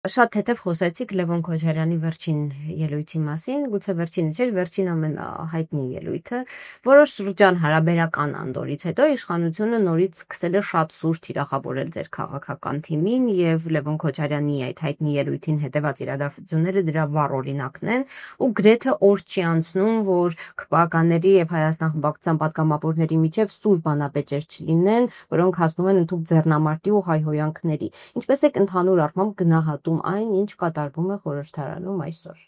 Շատ թեթև խոսեցիք Լևոն Քոչարյանի վերջին ելույթի մասին, գուցե վերջինը չէր, վերջին ամենահայտնի ելույթը, որոշ շրջան հարաբերական անդորից հետո իշխանությունը նորից սկսել է շատ սուր թիրախավորել ձեր քաղաքական թիմին եւ Լևոն Քոչարյանի այդ հայտնի ելույթին հետեւած իրադարձությունները դրա վառ օրինակն են ու գրեթե օր չի անցնում, որ ԿՊԱ-ականների եւ Հայաստան խմբակցության պատգամավորների միջև սուր բանապեճեր չլինեն, որոնք հասնում են ընդհանուր ձեռնամարտի ու հայհոյանքների։ Ինչպես է ընդհանուր առմամբ գնահատում այն, ինչ կատարվում է խորհրդարանում այսօր։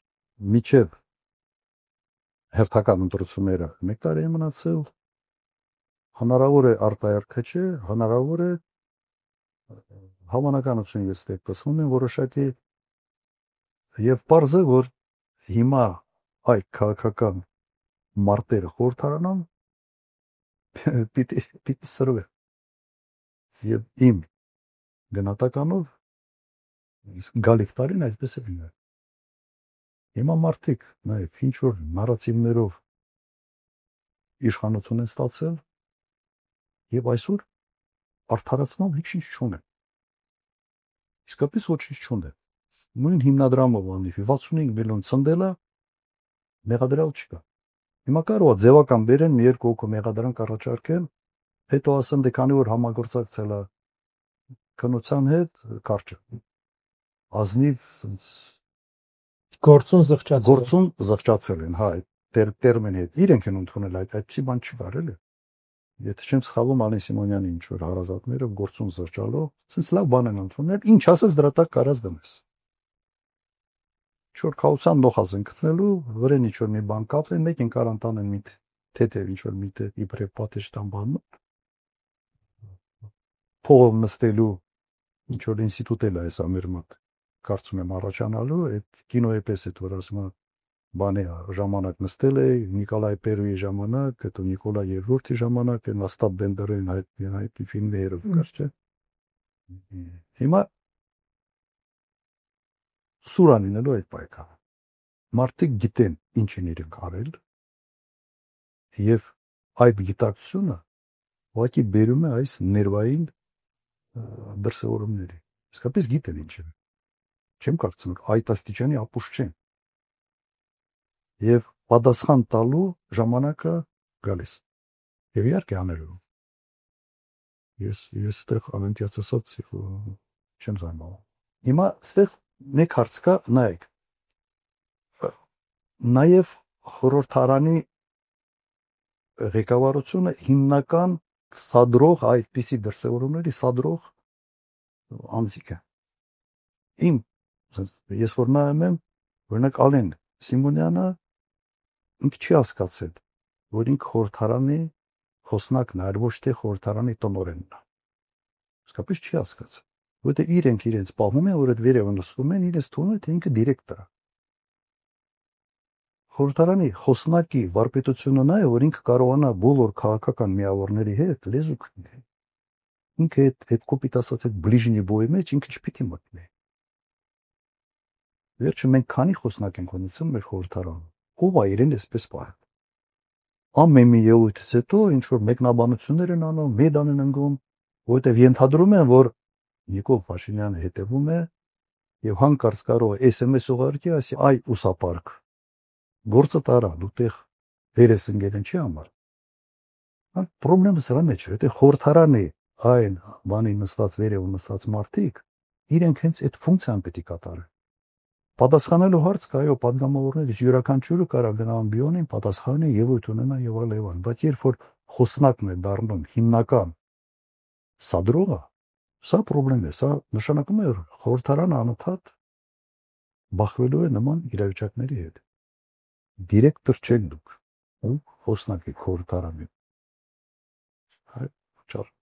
Միջև հերթական ընտրությունները մեկ տարի է մնացել, հնարավոր է արտահերքը չէ, հնարավոր է հավանականություն ես տեսնում եմ որոշակի եւ պարզ է, որ հիմա այդ քաղաքական մարտերը խորհրդարանում պիտի սրվի եւ իմ գնահատականով գալիք տարին այսպես է լինել։ Հիմա մարդիկ նաև ինչ որ նարատիվներով իշխանություն են ստացել եւ այսօր արդարացման ոչինչ չունեն։ Իսկապես ոչինչ չունեն։ Նույն հիմնադրամով անի 65 միլիոն ցնդելա մեղադրյալ չկա։ Հիմա կարող է ձևական բերեն մի երկու հոգու մեղադրանք առաջարկեն, հետո ասեն դե քանի որ համագործակցել է քնության հետ կարճ ազնիվ գործուն զղջացել են, հա, տերմին հետ իրենք են ընդունել այդպիսի բան չկար էլի։ Եթե չեմ սխալվում Ալեն Սիմոնյանի ինչ որ հարազատները գործուն զղջալով, ասես լավ բան են ընդունել, ինչ ասես դրա տակ կարած դնես։ Ինչ որ քաոսան նոխազ են գտնելու, վրեն ինչ որ մի բան կապեն, մեկին կարան տանեն մի թեթև ինչ որ մի իբրև պատեշտան բան։ Փողով նստելու ինչ որ ինստիտուտ էլ է այս ամեր մոտ կարծում եմ առաջանալու, այդ կինոյի պես է որ ասում բանի ժամանակ նստել է Նիկոլայ Պերուի ժամանակ, հետո Նիկոլայ Երրորդի ժամանակ, այն Աստապ Բենդերին այդ ֆիլմերը կար, չէ։ Հիմա սուրանինելու այդ պայքարը։ Մարդիկ գիտեն ինչ են իրենք արել եւ այդ գիտակցությունը ուղղակի բերում է այս ներվային դրսևորումների։ Իսկապես գիտեն ինչ է։ Չեմ կարծում այդ աստիճանի ապուշ չեն։ Եվ պատասխան տալու ժամանակը գալիս։ Եվ իհարկե անելու։ Ես այստեղ ավենտիաց ասած չեմ զարմանում։ Հիմա այստեղ մեկ հարց կա, նայեք։ Նաև խորհրդարանի ղեկավարությունը հիմնական սադրող այդպիսի դրսևորումների սադրող անձիկ է։ Ես որ նայում եմ, օրինակ Ալեն Սիմոնյանը ինքը չի հասկացել, որ ինքը խորհրդարանի խոսնակն է, այլ ոչ թե խորհրդարանի տնօրենն է։ Իսկապես չի հասկացել, որովհետև իրենց պահում են, որ այդ վերևը նստում են, իրենց թվում է, թե ինքը դիրեկտոր է։ Խորհրդարանի խոսնակի վարպետությունը նա է, որ ինքը կարողանա բոլոր քաղաքական միավորների հետ լեզու գտնել։ Ինքը այդ կոպիտ ասած այդ բլիժնի բոյի մեջ ինքը չպիտի մտնի։ Վերջը մենք քանի խոսնակ ենք ունեցել մեր խորհրդարանում, ով է իրեն այսպես պահել։ Ամեն մի ելույթից հետո ինչ որ մեկնաբանություններ են անում, մեդան են ընկնում, որովհետև ենթադրում են, որ Նիկոլ Փաշինյանը հետևում է եւ հանկարծ կարող է SMS ուղարկի, ասի այ ուսապարկ։ Գործը տարա, դու տեղ վերես ընկել չի համար։ Պրոբլեմը սրա մեջ է, եթե խորհրդարանի այն բանի նստած վերև նստած մարդիկ իրենք հենց այդ ֆունկցիան պետք է կատարեն։ Պատասխանելու հարց կա, այո, պատգամավորներից յուրաքանչյուրը կարող գնա ամբիոնին, պատասխանի ելույթ ունենա եւ այլն, բայց երբ որ խոսնակն է դառնում հիմնական սադրողը, սա պրոբլեմ է, սա նշանակում է, որ խորհրդարանը անընդհատ բախվելու է նման իրավիճակների հետ։ Դիրեկտոր չեք դուք, ու խոսնակ եք խորհրդարանի։ Այո, չար։